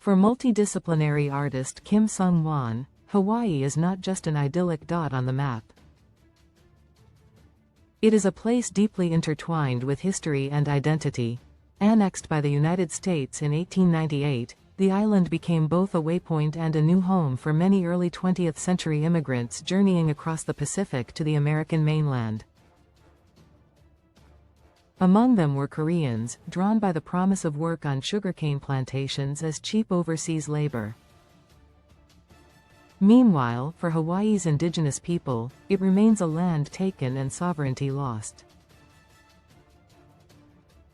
For multidisciplinary artist Kim Sung-hwan, Hawaii is not just an idyllic dot on the map. It is a place deeply intertwined with history and identity. Annexed by the United States in 1898, the island became both a waypoint and a new home for many early 20th century immigrants journeying across the Pacific to the American mainland. Among them were Koreans, drawn by the promise of work on sugarcane plantations as cheap overseas labor. Meanwhile, for Hawaii's indigenous people, it remains a land taken and sovereignty lost.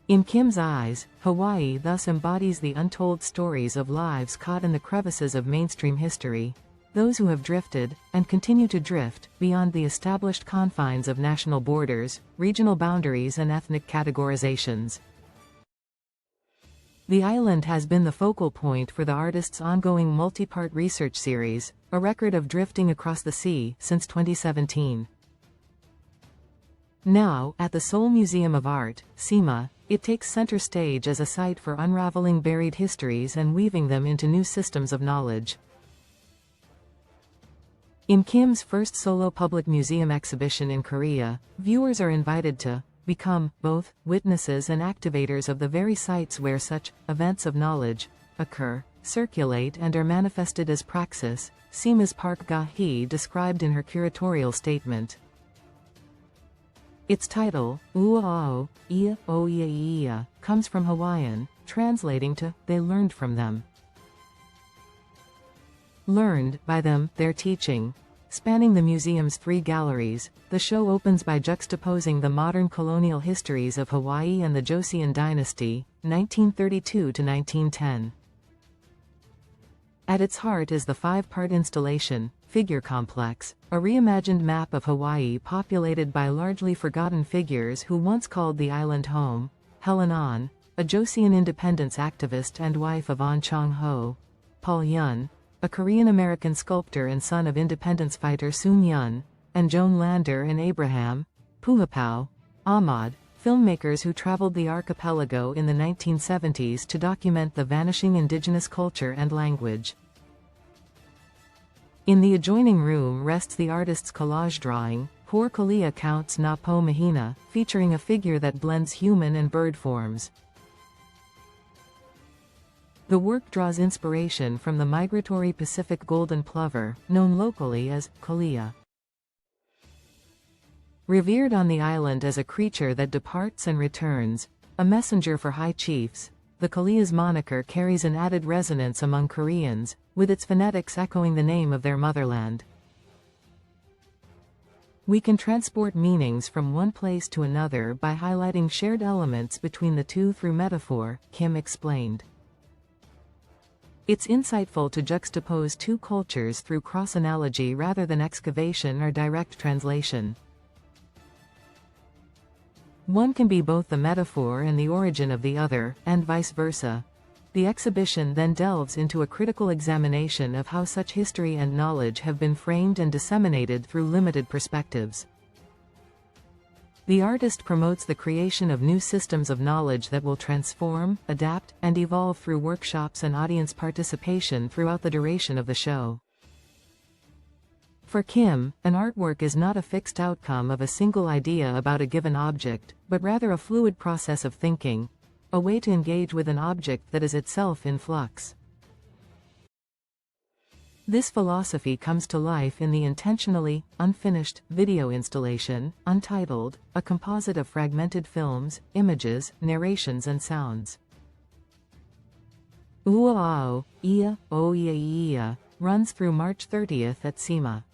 In Kim's eyes, Hawaii thus embodies the untold stories of lives caught in the crevices of mainstream history, those who have drifted, and continue to drift, beyond the established confines of national borders, regional boundaries and ethnic categorizations. The island has been the focal point for the artist's ongoing multi-part research series, A Record of Drifting Across the Sea, since 2017. Now, at the Seoul Museum of Art, SEMA, it takes center stage as a site for unraveling buried histories and weaving them into new systems of knowledge. In Kim's first solo public museum exhibition in Korea, viewers are invited to become both witnesses and activators of the very sites where such events of knowledge occur, circulate and are manifested as praxis, SEMA's Park Ga-hee described in her curatorial statement. Its title, Ua'ao, Ia o Ia Ia, comes from Hawaiian, translating to, they learned from them. Learned by them, their teaching. Spanning the museum's 3 galleries, the show opens by juxtaposing the modern colonial histories of Hawaii and the Joseon dynasty, 1932 to 1910. At its heart is the 5-part installation, Figure Complex, a reimagined map of Hawaii populated by largely forgotten figures who once called the island home. Helen An, a Joseon independence activist and wife of An Chong-ho. Paul Yun, a Korean-American sculptor and son of independence fighter Sung-hwan, and Joan Lander and Abraham Puhapao Ahmad, filmmakers who traveled the archipelago in the 1970s to document the vanishing indigenous culture and language. In the adjoining room rests the artist's collage drawing, Por Kalia Counts na Po Mahina, featuring a figure that blends human and bird forms. The work draws inspiration from the migratory Pacific golden plover, known locally as Kalia. Revered on the island as a creature that departs and returns, a messenger for high chiefs, the Kalia's moniker carries an added resonance among Koreans, with its phonetics echoing the name of their motherland. We can transport meanings from one place to another by highlighting shared elements between the two through metaphor, Kim explained. It's insightful to juxtapose 2 cultures through cross-analogy rather than excavation or direct translation. One can be both the metaphor and the origin of the other, and vice versa. The exhibition then delves into a critical examination of how such history and knowledge have been framed and disseminated through limited perspectives. The artist promotes the creation of new systems of knowledge that will transform, adapt, and evolve through workshops and audience participation throughout the duration of the show. For Kim, an artwork is not a fixed outcome of a single idea about a given object, but rather a fluid process of thinking, a way to engage with an object that is itself in flux. This philosophy comes to life in the intentionally unfinished video installation, Untitled, a composite of fragmented films, images, narrations and sounds. Ua'ao, Ia o Ia Ia, runs through March 30th at SEMA.